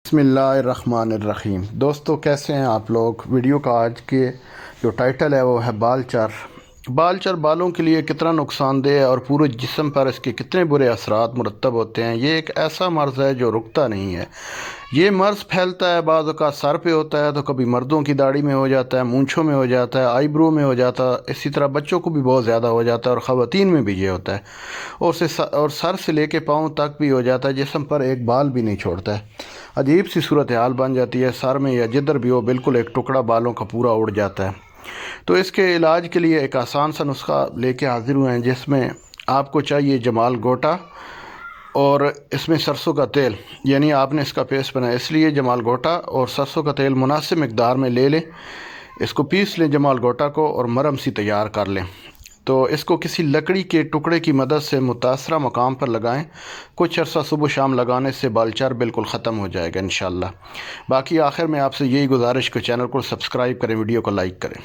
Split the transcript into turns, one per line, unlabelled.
بسم اللہ الرحمن الرحیم۔ دوستو کیسے ہیں آپ لوگ؟ ویڈیو کا آج کے جو ٹائٹل ہے وہ ہے بال چر بالوں کے لیے کتنا نقصان دہ ہے اور پورے جسم پر اس کے کتنے برے اثرات مرتب ہوتے ہیں۔ یہ ایک ایسا مرض ہے جو رکتا نہیں ہے۔ یہ مرض پھیلتا ہے، بعض اوقات سر پہ ہوتا ہے تو کبھی مردوں کی داڑھی میں ہو جاتا ہے، مونچھوں میں ہو جاتا ہے، آئی برو میں ہو جاتا ہے، اسی طرح بچوں کو بھی بہت زیادہ ہو جاتا ہے اور خواتین میں بھی یہ ہوتا ہے، اور سر سے لے کے پاؤں تک بھی ہو جاتا ہے، جسم پر ایک بال بھی نہیں چھوڑتا ہے۔ عجیب سی صورتحال بن جاتی ہے، سر میں یا جدھر بھی ہو بالکل ایک ٹکڑا بالوں کا پورا اڑ جاتا ہے۔ تو اس کے علاج کے لیے ایک آسان سا نسخہ لے کے حاضر ہوئے ہیں، جس میں آپ کو چاہیے جمال گوٹا اور اس میں سرسوں کا تیل، یعنی آپ نے اس کا پیسٹ بنایا، اس لیے جمال گوٹا اور سرسوں کا تیل مناسب مقدار میں لے لیں، اس کو پیس لیں جمال گوٹا کو اور مرہم سی تیار کر لیں۔ تو اس کو کسی لکڑی کے ٹکڑے کی مدد سے متاثرہ مقام پر لگائیں، کچھ عرصہ صبح شام لگانے سے بال چر بالکل ختم ہو جائے گا انشاءاللہ۔ باقی آخر میں آپ سے یہی گزارش کہ چینل کو سبسکرائب کریں، ویڈیو کو لائک کریں۔